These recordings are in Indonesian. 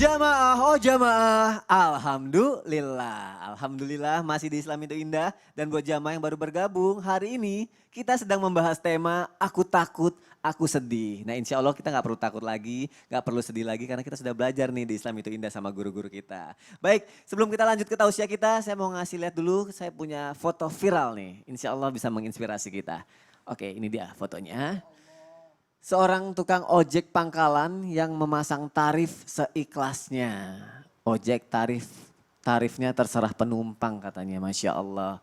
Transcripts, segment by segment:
Jamaah, oh jamaah, Alhamdulillah masih di Islam itu indah. Dan buat jamaah yang baru bergabung, hari ini kita sedang membahas tema Aku Takut, Aku Sedih. Nah insya Allah kita nggak perlu takut lagi, nggak perlu sedih lagi karena kita sudah belajar nih di Islam itu indah sama guru-guru kita. Baik, sebelum kita lanjut ke tausiah kita, saya mau ngasih lihat dulu, saya punya foto viral nih. Insya Allah bisa menginspirasi kita. Oke, ini dia fotonya. Seorang tukang ojek pangkalan yang memasang tarif seikhlasnya. Ojek tarifnya terserah penumpang katanya, Masya Allah.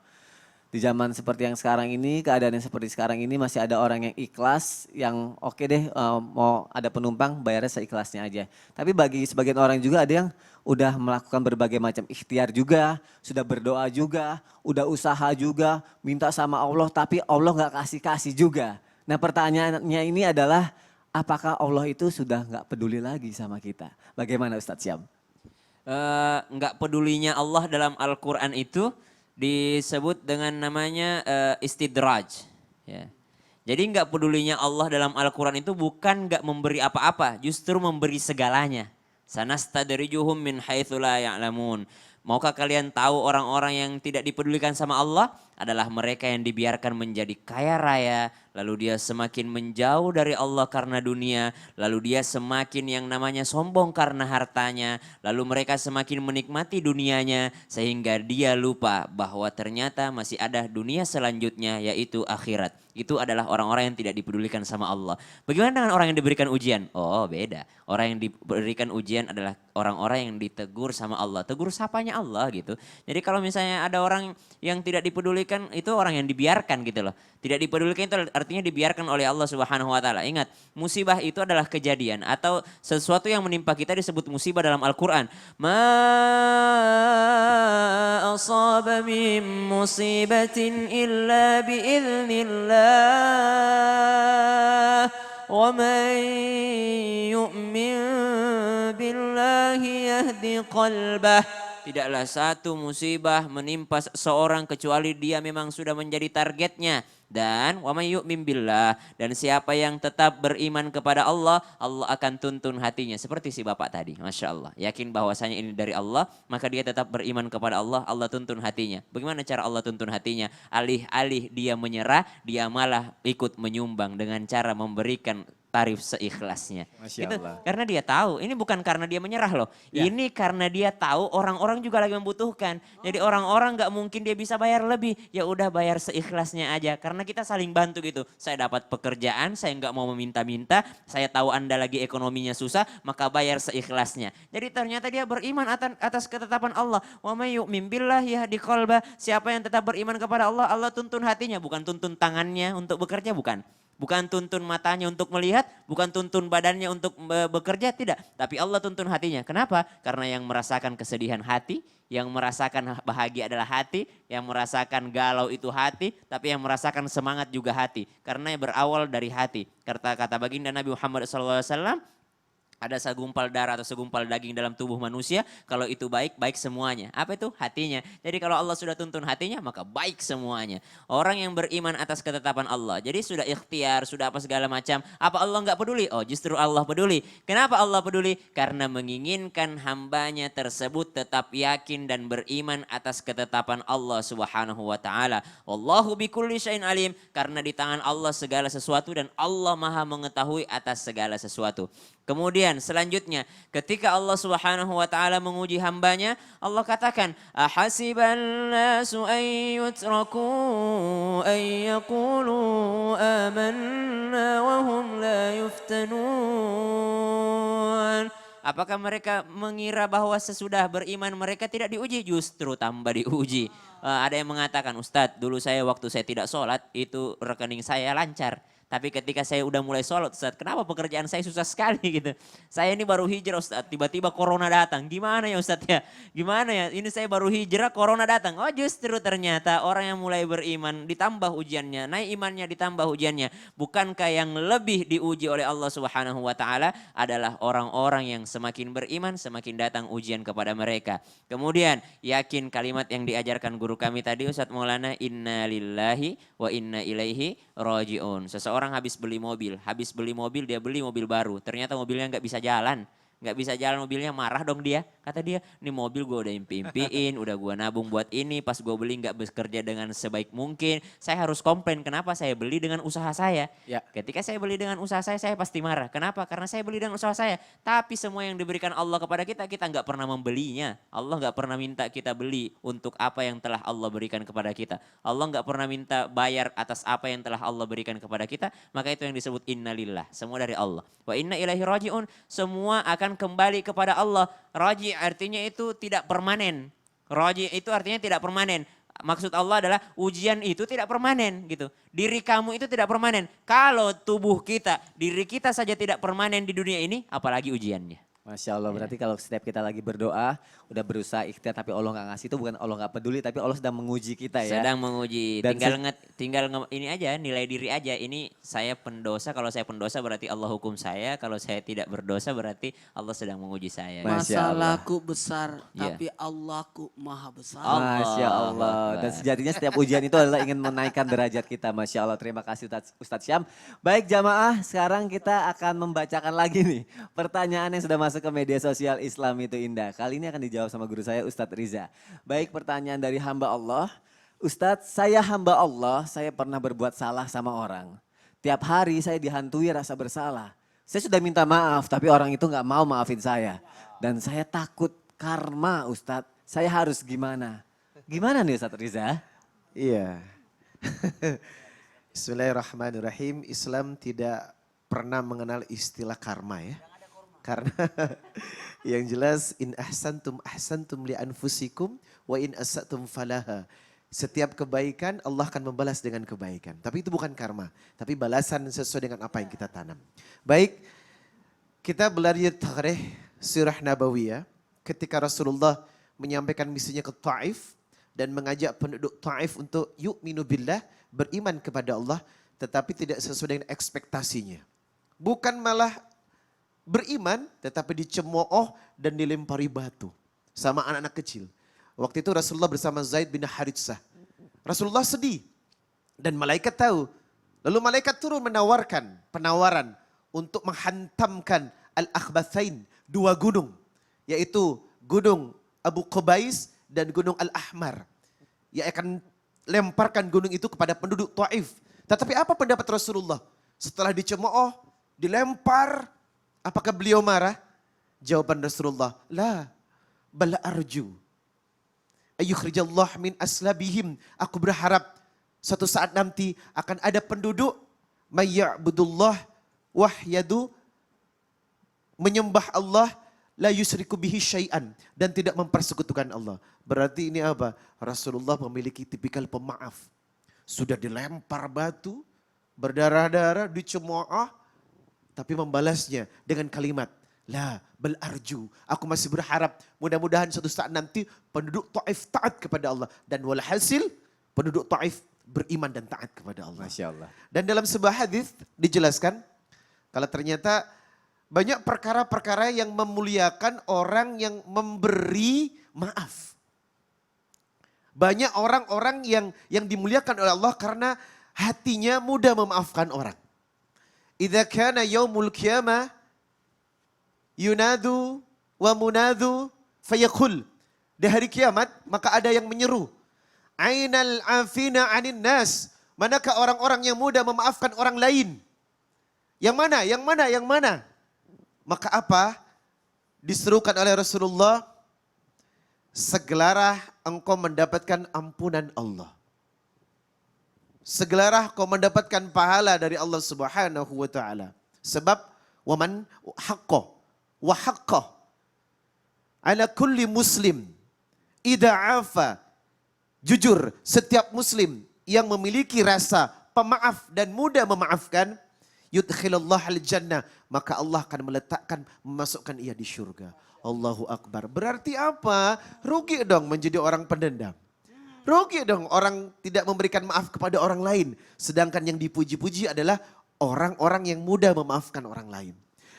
Di zaman seperti yang sekarang ini, keadaan yang seperti sekarang ini masih ada orang yang ikhlas, yang oke deh mau ada penumpang bayarnya seikhlasnya aja. Tapi bagi sebagian orang juga ada yang udah melakukan berbagai macam ikhtiar juga, sudah berdoa juga, udah usaha juga, minta sama Allah tapi Allah nggak kasih-kasih juga. Nah pertanyaannya ini adalah apakah Allah itu sudah nggak peduli lagi sama kita? Bagaimana Ustadz Syam? Nggak pedulinya Allah dalam Al-Quran itu disebut dengan namanya istidraj. Ya. Jadi nggak pedulinya Allah dalam Al-Quran itu bukan nggak memberi apa-apa, justru memberi segalanya. Sanastadrijuhum min haitsu la ya'lamun. Maukah kalian tahu orang-orang yang tidak dipedulikan sama Allah adalah mereka yang dibiarkan menjadi kaya raya, lalu dia semakin menjauh dari Allah karena dunia, lalu dia semakin yang namanya sombong karena hartanya, lalu mereka semakin menikmati dunianya sehingga dia lupa bahwa ternyata masih ada dunia selanjutnya yaitu akhirat. Itu adalah orang-orang yang tidak dipedulikan sama Allah. Bagaimana dengan orang yang diberikan ujian? Oh beda. Orang yang diberikan ujian adalah orang-orang yang ditegur sama Allah. Tegur sapanya Allah gitu. Jadi kalau misalnya ada orang yang tidak dipedulikan itu orang yang dibiarkan gitu loh. Tidak dipedulikan itu artinya dibiarkan oleh Allah Subhanahu wa taala. Ingat, musibah itu adalah kejadian atau sesuatu yang menimpa kita disebut musibah dalam Al-Qur'an. Ma asaba min musibatin illa biiznillah. Wa man yu'min billahi yahdi qalbah. Tidaklah satu musibah menimpa seseorang kecuali dia memang sudah menjadi targetnya. Dan wa may yu'min billah, dan siapa yang tetap beriman kepada Allah, Allah akan tuntun hatinya. Seperti si bapak tadi, Masya Allah. Yakin bahwasanya ini dari Allah, maka dia tetap beriman kepada Allah, Allah tuntun hatinya. Bagaimana cara Allah tuntun hatinya? Alih-alih dia menyerah, dia malah ikut menyumbang dengan cara memberikan tarif seikhlasnya. Masya Itu Allah. karena dia tahu, ini bukan karena dia menyerah loh. Ya. Ini karena dia tahu orang-orang juga lagi membutuhkan. Jadi orang-orang nggak mungkin dia bisa bayar lebih. Ya udah bayar seikhlasnya aja. Karena kita saling bantu gitu. Saya dapat pekerjaan, saya nggak mau meminta-minta. Saya tahu Anda lagi ekonominya susah, maka bayar seikhlasnya. Jadi ternyata dia beriman atas ketetapan Allah. Wa may yu'min billahi yahdi qalbah. Siapa yang tetap beriman kepada Allah, Allah tuntun hatinya, bukan tuntun tangannya untuk bekerja, bukan. Bukan tuntun matanya untuk melihat, bukan tuntun badannya untuk bekerja, tidak. Tapi Allah tuntun hatinya. Kenapa? Karena yang merasakan kesedihan hati, yang merasakan bahagia adalah hati, yang merasakan galau itu hati, tapi yang merasakan semangat juga hati. Karena berawal dari hati. Kata baginda Nabi Muhammad SAW, ada segumpal darah atau segumpal daging dalam tubuh manusia, kalau itu baik, baik semuanya. Apa itu? Hatinya. Jadi kalau Allah sudah tuntun hatinya, maka baik semuanya. Orang yang beriman atas ketetapan Allah, jadi sudah ikhtiar, sudah apa segala macam. Apa Allah nggak peduli? Oh justru Allah peduli. Kenapa Allah peduli? Karena menginginkan hambanya tersebut tetap yakin dan beriman atas ketetapan Allah Subhanahu wa taala. Wallahu bikulli syai'in alim, karena di tangan Allah segala sesuatu dan Allah Maha mengetahui atas segala sesuatu. Kemudian selanjutnya ketika Allah Subhanahu wa taala menguji hambanya, Allah katakan, ahasiban nasu an yutraku an yaqulu amanna wa hum la yuftanun. Apakah mereka mengira bahwa sesudah beriman mereka tidak diuji? Justru tambah diuji. Ada yang mengatakan, Ustadz dulu waktu saya tidak sholat itu rekening saya lancar. Tapi ketika saya udah mulai sholat, Ustaz, kenapa pekerjaan saya susah sekali gitu. Saya ini baru hijrah Ustaz, tiba-tiba corona datang. Gimana ya Ustaz ya? Gimana ya? Ini saya baru hijrah, corona datang. Oh justru ternyata orang yang mulai beriman ditambah ujiannya, naik imannya ditambah ujiannya. Bukankah yang lebih diuji oleh Allah Subhanahu wa taala adalah orang-orang yang semakin beriman, semakin datang ujian kepada mereka. Kemudian yakin kalimat yang diajarkan guru kami tadi Ustaz Maulana, inna lillahi wa inna ilaihi rajiun. Seseorang habis beli mobil dia beli mobil baru, ternyata mobilnya nggak bisa jalan. Nggak bisa jalan mobilnya, marah dong dia. Kata dia, ini mobil gue udah impi-impiin, udah gue nabung buat ini, pas gue beli nggak bekerja dengan sebaik mungkin. Saya harus komplain, kenapa saya beli dengan usaha saya. Ya. Ketika saya beli dengan usaha saya pasti marah. Kenapa? Karena saya beli dengan usaha saya. Tapi semua yang diberikan Allah kepada kita nggak pernah membelinya. Allah nggak pernah minta kita beli untuk apa yang telah Allah berikan kepada kita. Allah nggak pernah minta bayar atas apa yang telah Allah berikan kepada kita. Maka itu yang disebut innalillah. Semua dari Allah. Wa inna ilaihi raji'un. Semua akan kembali kepada Allah. Raji artinya itu tidak permanen. Raji itu artinya tidak permanen. Maksud Allah adalah ujian itu tidak permanen gitu. Diri kamu itu tidak permanen. Kalau tubuh kita, diri kita saja tidak permanen di dunia ini, apalagi ujiannya. Masya Allah, berarti kalau setiap kita lagi berdoa, udah berusaha ikhtiar tapi Allah nggak ngasih, itu bukan Allah nggak peduli, tapi Allah sedang menguji kita ya. Sedang menguji. Dan Ini aja, nilai diri aja. Ini saya pendosa, kalau saya pendosa berarti Allah hukum saya. Kalau saya tidak berdosa berarti Allah sedang menguji saya. Masya Allah. Masalahku besar, Iya. tapi Allahku maha besar. Masya Allah. Dan sejatinya setiap ujian itu adalah ingin menaikkan derajat kita. Masya Allah, terima kasih Ustadz Syam. Baik jamaah, sekarang kita akan membacakan lagi nih pertanyaan yang sudah masuk ke media sosial Islam itu Indah. Kali ini akan dijawab sama guru saya Ustadz Riza. Baik, pertanyaan dari hamba Allah. Ustadz, saya hamba Allah, saya pernah berbuat salah sama orang. Tiap hari saya dihantui rasa bersalah. Saya sudah minta maaf, tapi orang itu nggak mau maafin saya. Dan saya takut karma Ustadz, saya harus gimana? Gimana nih Ustadz Riza? Iya. Bismillahirrahmanirrahim. Islam tidak pernah mengenal istilah karma ya. Karena yang jelas in ahsantum li anfusikum wa in asatum falaha. Setiap kebaikan Allah akan membalas dengan kebaikan. Tapi itu bukan karma, tapi balasan sesuai dengan apa yang kita tanam. Baik, kita belajar tarikh sirah Nabawiyah ketika Rasulullah menyampaikan misinya ke Taif dan mengajak penduduk Taif untuk yu'minu billah, beriman kepada Allah, tetapi tidak sesuai dengan ekspektasinya. Bukan malah beriman tetapi dicemooh dan dilempari batu sama anak-anak kecil. Waktu itu Rasulullah bersama Zaid bin Haritsah. Rasulullah sedih dan malaikat tahu. Lalu malaikat turun menawarkan penawaran untuk menghantamkan Al-Akhbathain, dua gunung, yaitu Gunung Abu Qubais dan Gunung Al-Ahmar. Yang akan lemparkan gunung itu kepada penduduk Taif. Tetapi apa pendapat Rasulullah? Setelah dicemooh, dilempar, apakah beliau marah? Jawaban Rasulullah, la, bala arju. Ayyukhrijallah min aslabihim. Aku berharap suatu saat nanti akan ada penduduk mayya'budullah wahyadu, menyembah Allah, la yusriku bihi syai'an, dan tidak mempersekutukan Allah. Berarti ini apa? Rasulullah memiliki tipikal pemaaf. Sudah dilempar batu, berdarah-darah, dicemooh, tapi membalasnya dengan kalimat, la bal arju. Aku masih berharap mudah-mudahan suatu saat nanti penduduk Taif taat kepada Allah. Dan walhasil penduduk Taif beriman dan taat kepada Allah. Masya Allah. Dan dalam sebuah hadis dijelaskan, kalau ternyata banyak perkara-perkara yang memuliakan orang yang memberi maaf. Banyak orang-orang yang dimuliakan oleh Allah karena hatinya mudah memaafkan orang. Idza kana yaumul qiyamah yunadu wa munadu fayaqul. Di hari kiamat maka ada yang menyeru. Ainal afina 'anin nas. Manakah orang-orang yang mudah memaafkan orang lain? Yang mana? Yang mana? Yang mana? Maka apa? Diserukan oleh Rasulullah, segelalah engkau mendapatkan ampunan Allah. Segelalah kau mendapatkan pahala dari Allah Subhanahu wa taala. Sebab waman haqqo wa haqqo ala kulli muslim idza afa. Jujur, setiap muslim yang memiliki rasa pemaaf dan mudah memaafkan, yudkhilallah al-jannah, maka Allah akan meletakkan, memasukkan ia di surga. Allahu Akbar. Berarti apa? Rugi dong menjadi orang pendendam. Rugi dong orang tidak memberikan maaf kepada orang lain. Sedangkan yang dipuji-puji adalah orang-orang yang mudah memaafkan orang lain.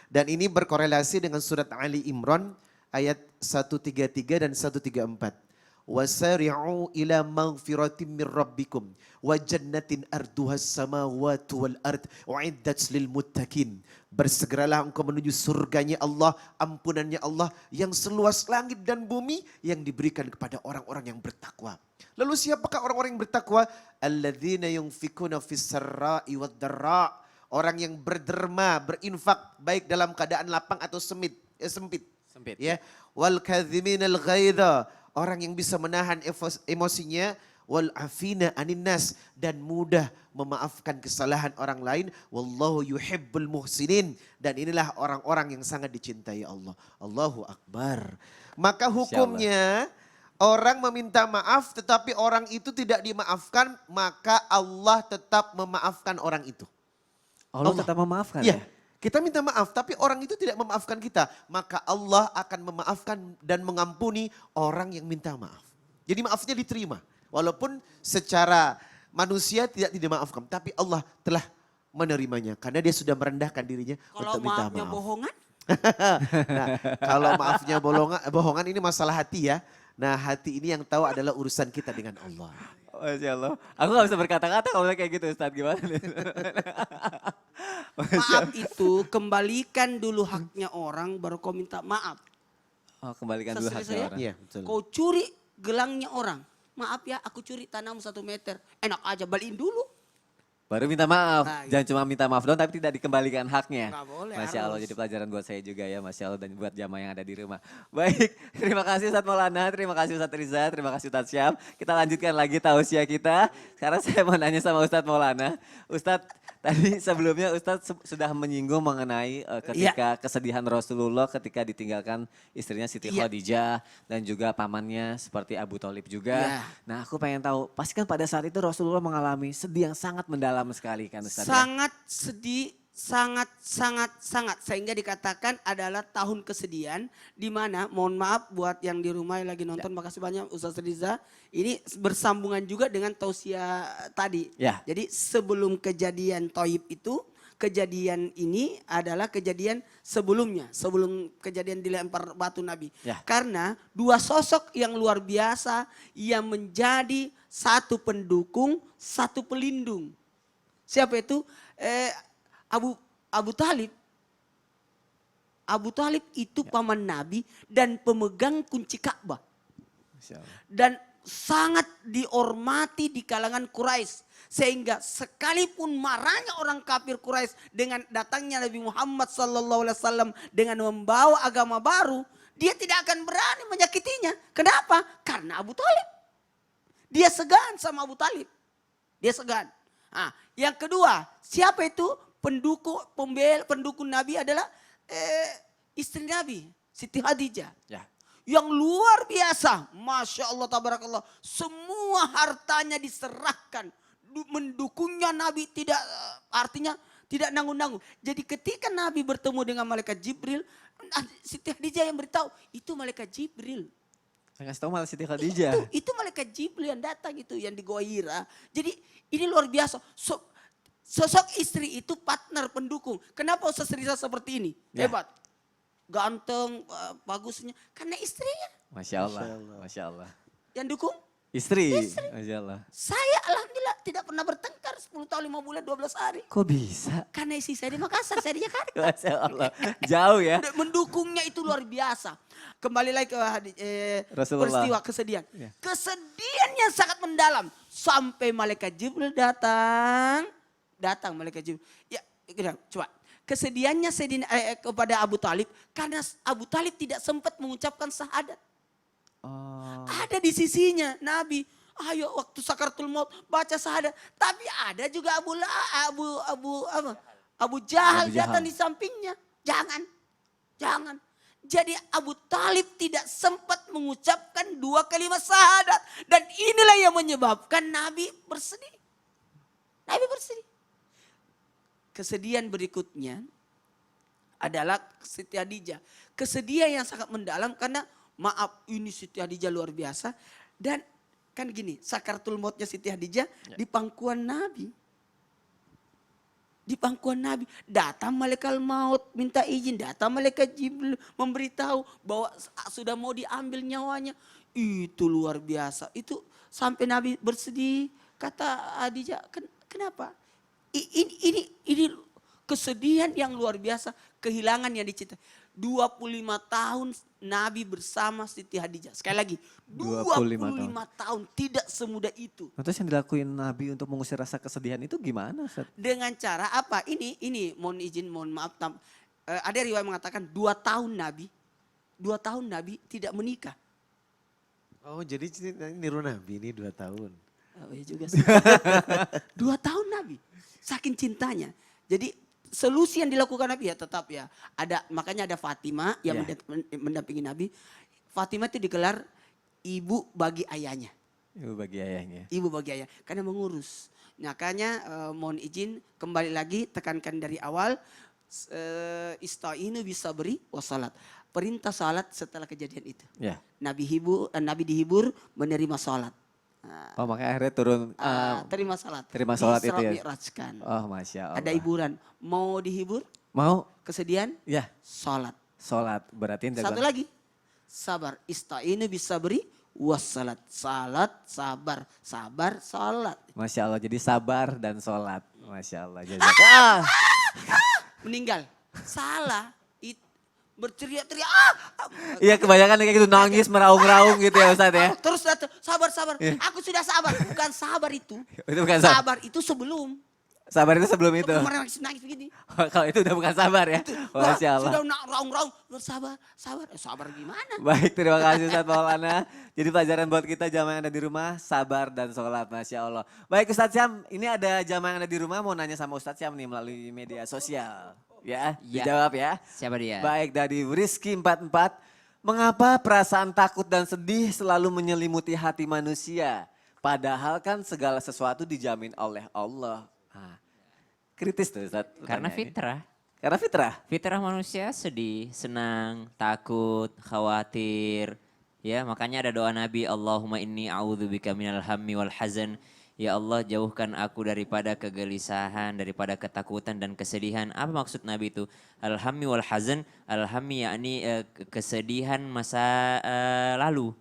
Dan ini berkorelasi dengan surat Ali Imran ayat 133 dan 134. wasari'u ila maghfiratin min rabbikum wa jannatin arduhas samawati wal ard uiddat lil muttaqin. Bersegeralah engkau menuju surganya Allah, ampunannya Allah yang seluas langit dan bumi yang diberikan kepada orang-orang yang bertakwa. Lalu siapakah orang-orang yang bertakwa? Alladzina yunfikuna fis sarra'i wad dharra. Orang yang berderma, berinfak baik dalam keadaan lapang atau sempit. Sempit. Ya. Wal kadhiminal ghaidha. Orang yang bisa menahan emosinya. Wal afina anin nas. Dan mudah memaafkan kesalahan orang lain. Wallahu yuhibbul muhsinin. Dan inilah orang-orang yang sangat dicintai Allah. Allahu Akbar. Maka hukumnya orang meminta maaf tetapi orang itu tidak dimaafkan. Maka Allah tetap memaafkan orang itu. Allah tetap memaafkan Ya, ya? kita minta maaf tapi orang itu tidak memaafkan kita. Maka Allah akan memaafkan dan mengampuni orang yang minta maaf. Jadi maafnya diterima. Walaupun secara manusia tidak dimaafkan. Tapi Allah telah menerimanya. Karena dia sudah merendahkan dirinya Kalau untuk minta maafnya maaf. bohongan, Nah, kalau maafnya bohongan ini masalah hati ya. Nah hati ini yang tahu adalah urusan kita dengan Allah. Masya Allah. Aku gak bisa berkata-kata kalau kayak gitu Ustadz, gimana nih? maaf itu kembalikan dulu haknya orang baru kau minta maaf. Oh, kembalikan dulu Sesuai haknya saya? orang. Iya betul. Kau curi gelangnya orang. Maaf ya, aku curi tanahmu 1 meter. Enak aja, balikin dulu. Baru minta maaf, Nah, jangan cuma minta maaf doang tapi tidak dikembalikan haknya. Nggak boleh, Masya Allah, harus. jadi pelajaran buat saya juga ya, Masya Allah, dan buat jamaah yang ada di rumah. Baik, terima kasih Ustadz Maulana, terima kasih Ustadz Riza, terima kasih Ustadz Syam. Kita lanjutkan lagi tausiah kita. Sekarang saya mau nanya sama Ustadz Maulana. Ustadz, tadi sebelumnya Ustadz sudah menyinggung mengenai ketika kesedihan Rasulullah ketika ditinggalkan istrinya Siti Iya. Khadijah dan juga pamannya seperti Abu Thalib juga. Iya. Nah aku pengen tahu, pasti kan pada saat itu Rasulullah mengalami sedih yang sangat mendalam sekali kan Ustaz ya? Sangat sedih, sangat. Sehingga dikatakan adalah tahun kesedihan. Di mana, mohon maaf buat yang di rumah yang lagi nonton, makasih banyak Ustaz Riza. Ini bersambungan juga dengan tausiah tadi. Ya. Jadi sebelum kejadian Thaib itu, kejadian ini adalah kejadian sebelumnya. Sebelum kejadian dilempar batu Nabi. Ya. Karena 2 sosok yang luar biasa yang menjadi satu pendukung, satu pelindung. Siapa itu? Abu Talib. Abu Talib itu paman Nabi dan pemegang kunci Ka'bah. Masya Allah. Dan sangat dihormati di kalangan Quraisy. Sehingga sekalipun marahnya orang kafir Quraisy dengan datangnya Nabi Muhammad SAW dengan membawa agama baru. Dia tidak akan berani menyakitinya. Kenapa? Karena Abu Talib. Dia segan sama Abu Talib. Dia segan. Nah, yang kedua, siapa itu pendukung Nabi adalah istri Nabi, Siti Khadijah. Ya. Yang luar biasa, Masya Allah, Tabarakallah. Semua hartanya diserahkan, mendukungnya Nabi tidak, artinya tidak nanggung-nanggung. Jadi ketika Nabi bertemu dengan malaikat Jibril, Siti Khadijah yang beritahu, itu malaikat Jibril. Saya kasih tahu malah Siti Khadijah. Itu malaikat Jibril yang datang itu, yang di Gua Hira. Jadi ini luar biasa. Sosok istri itu partner pendukung. Kenapa Ustaz Riza seperti ini? Ya. Hebat. Ganteng, bagusnya. Karena istrinya Masya Allah, Masya Allah. yang dukung. Istri, Masya Allah. Saya alhamdulillah tidak pernah bertengkar 10 tahun, 5 bulan, 12 hari. Kok bisa? Karena istri saya di Makassar, saya di Jakarta. Masya Allah, jauh ya. Mendukungnya itu luar biasa. Kembali lagi ke Rasulullah. peristiwa kesedihan. Ya. Kesedihan yang sangat mendalam. Sampai malaikat Jibril datang. Datang malaikat Jibril. Ya, coba. Kesedihannya kepada Abu Talib. Karena Abu Talib tidak sempat mengucapkan syahadat. Oh. Ada di sisinya Nabi. Ayo waktu sakaratul maut baca syahadat. Tapi ada juga Abu Jahal Abu Jahal. datang di sampingnya. Jangan. Jadi Abu Talib tidak sempat mengucapkan 2 kalimat syahadat. Dan inilah yang menyebabkan Nabi bersedih. Nabi bersedih. Kesedihan berikutnya adalah Siti Khadijah. Kesedihan yang sangat mendalam karena maaf ini Siti Khadijah luar biasa. Dan kan gini, sakaratul mautnya Siti Khadijah di pangkuan Nabi. Di pangkuan Nabi. Datang malaikat maut minta izin. Datang malaikat Jibril memberitahu bahwa sudah mau diambil nyawanya. Itu luar biasa. Itu sampai Nabi bersedih. Kata Khadijah, kenapa? Ini kesedihan yang luar biasa. Kehilangan yang dicintai. 25 tahun Nabi bersama Siti Khadijah. Sekali lagi, 25 tahun. Tidak semudah itu. Nah, terus yang dilakuin Nabi untuk mengusir rasa kesedihan itu gimana, Ustaz? Dengan cara apa? Ini mohon maaf. Ada riwayat mengatakan 2 tahun Nabi. 2 tahun Nabi tidak menikah. Oh jadi niru Nabi ini 2 tahun. Oh iya juga sih. 2 tahun Nabi. Saking cintanya. Jadi solusi yang dilakukan Nabi ya tetap ya. Makanya ada Fatimah yang mendampingi Nabi. Fatimah itu digelar ibu bagi ayahnya. Ibu bagi ayahnya. Ibu bagi ayah. Karena mengurus. Makanya mohon izin kembali lagi tekankan dari awal. Ista'inu bisa beri wassalat. Perintah salat setelah kejadian itu. Ya. Nabi dihibur menerima salat. Oh makanya akhirnya turun. Terima salat. Terima salat itu ya. Mi'rajkan. Oh Masya Allah. Ada hiburan. Mau dihibur? Mau? Kesedihan? Ya. Salat. Sholat. Berarti Satu lagi. Sabar. Ista'inu bisa beri wassalat. Salat, sabar. Sabar, salat. Masya Allah. Jadi sabar dan sholat. Masya Allah. Jazakallah. Meninggal. Salah. Berteriak-teriak. Iya kebanyakan kayak gitu nangis meraung-raung gitu ya Ustaz ya. Terus datang, sabar. Aku sudah sabar. Bukan sabar itu. Itu bukan sabar. Sabar itu sebelum. Sabar itu sebelum itu. Kemarin nangis begini. Kalau itu udah bukan sabar ya. Wah, Masya Allah. sudah raung-raung. Sabar. Sabar gimana? Baik terima kasih Ustaz Maulana. Jadi pelajaran buat kita jamaah yang ada di rumah sabar dan sholat. Masya Allah. Baik Ustaz Syam ini ada jamaah yang ada di rumah mau nanya sama Ustaz Syam nih melalui media sosial. Ya dijawab ya. Siapa dia? Baik dari Rizky 44. Mengapa perasaan takut dan sedih selalu menyelimuti hati manusia? Padahal kan segala sesuatu dijamin oleh Allah. Nah, kritis tuh Ustaz. Karena pertanyaannya. fitrah. Karena fitrah. Fitrah manusia sedih, senang, takut, khawatir. Ya, makanya ada doa Nabi, Allahumma inni a'udzubika minal hammi wal hazan. Ya Allah jauhkan aku daripada kegelisahan, daripada ketakutan dan kesedihan. Apa maksud Nabi itu? Al-hammi wal hazan, al-hammi yakni kesedihan masa lalu.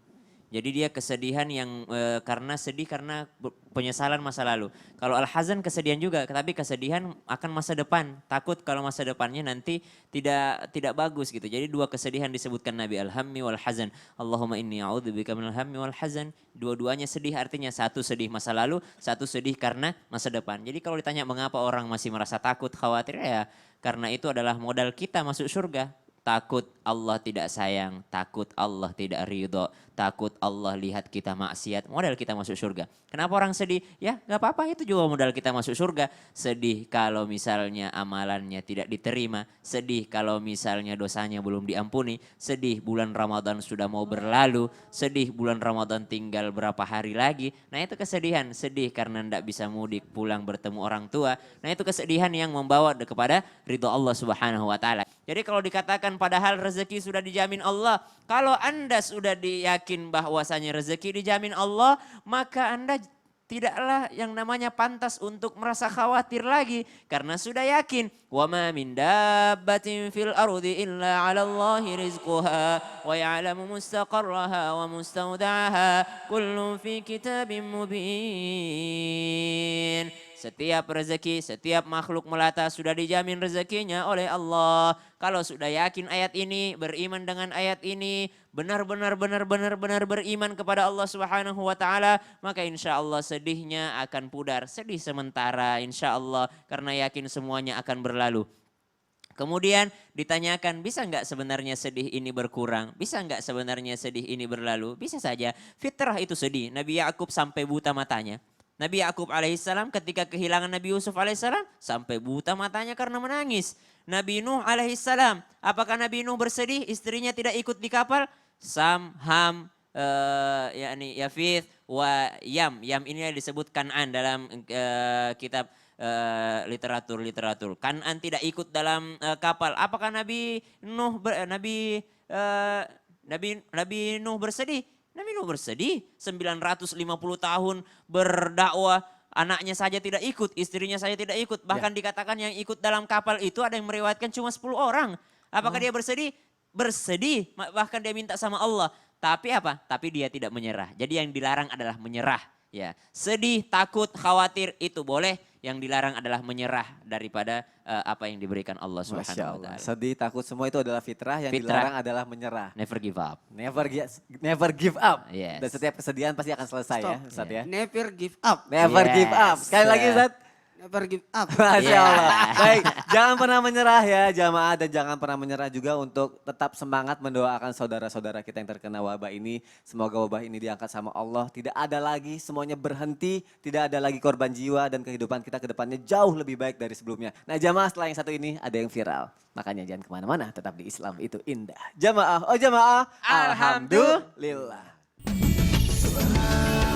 Jadi dia kesedihan yang karena sedih karena penyesalan masa lalu. Kalau al-hazan kesedihan juga, tapi kesedihan akan masa depan. Takut kalau masa depannya nanti tidak bagus gitu. Jadi dua kesedihan disebutkan Nabi, al-hammi wal hazan. Allahumma inni a'udzubika minal hammi wal hazan. Dua-duanya sedih artinya satu sedih masa lalu, satu sedih karena masa depan. Jadi kalau ditanya mengapa orang masih merasa takut, khawatir ya karena itu adalah modal kita masuk surga. Takut Allah tidak sayang, takut Allah tidak ridho, takut Allah lihat kita maksiat, modal kita masuk surga. Kenapa orang sedih? Ya gak apa-apa itu juga modal kita masuk surga. Sedih kalau misalnya amalannya tidak diterima, sedih kalau misalnya dosanya belum diampuni, sedih bulan Ramadan sudah mau berlalu, sedih bulan Ramadan tinggal berapa hari lagi. Nah itu kesedihan, sedih karena tidak bisa mudik pulang bertemu orang tua. Nah itu kesedihan yang membawa kepada ridho Allah Subhanahu wa taala. Jadi kalau dikatakan padahal rezeki sudah dijamin Allah, kalau Anda sudah diyakin bahwasanya rezeki dijamin Allah, maka Anda tidaklah yang namanya pantas untuk merasa khawatir lagi karena sudah yakin. Wa ma min dabbatin fil ardi illa 'ala Allahi rizquha wa ya'lamu mustaqarraha wa mustawda'aha kullun fi kitabim mubin. Setiap rezeki, setiap makhluk melata sudah dijamin rezekinya oleh Allah. Kalau sudah yakin ayat ini, beriman dengan ayat ini, benar-benar beriman kepada Allah Subhanahu wa taala, maka insya Allah sedihnya akan pudar. Sedih sementara insya Allah karena yakin semuanya akan berlalu. Kemudian ditanyakan, bisa nggak sebenarnya sedih ini berkurang? Bisa nggak sebenarnya sedih ini berlalu? Bisa saja. Fitrah itu sedih. Nabi Yakub sampai buta matanya. Nabi Yakub alaihissalam ketika kehilangan Nabi Yusuf alaihissalam sampai buta matanya karena menangis. Nabi Nuh alaihissalam, apakah Nabi Nuh bersedih istrinya tidak ikut di kapal? Sam, Ham, yakni Yafith, wa Yam. Yam ini disebut Kan'an dalam kitab literatur. Kan'an tidak ikut dalam kapal. Apakah Nabi Nuh Nabi Nuh bersedih? Nabi Nuh bersedih, 950 tahun berdakwah, anaknya saja tidak ikut, istrinya saja tidak ikut. Bahkan dikatakan yang ikut dalam kapal itu ada yang meriwayatkan cuma 10 orang. Apakah dia bersedih? Bersedih, bahkan dia minta sama Allah. Tapi apa? Tapi dia tidak menyerah. Jadi yang dilarang adalah menyerah. Ya, sedih, takut, khawatir itu boleh. Yang dilarang adalah menyerah daripada apa yang diberikan Allah Masya Subhanahu wa Allah. taala. Sedih, takut semua itu adalah fitrah. Yang Fitrah. dilarang adalah menyerah. Never give up. Never give up. Yes. Dan setiap kesedihan pasti akan selesai ya, Stop. Ustaz ya. Never give up. Never Yes. give up. Sekali lagi Ustaz. Never give up. Masya Yeah. Allah. Baik, jangan pernah menyerah ya jamaah dan jangan pernah menyerah juga untuk tetap semangat mendoakan saudara-saudara kita yang terkena wabah ini. Semoga wabah ini diangkat sama Allah. Tidak ada lagi, semuanya berhenti. Tidak ada lagi korban jiwa dan kehidupan kita ke depannya jauh lebih baik dari sebelumnya. Nah jamaah setelah yang satu ini ada yang viral. Makanya jangan kemana-mana, tetap di Islam itu indah. Jamaah, oh jamaah. Alhamdulillah. Alhamdulillah.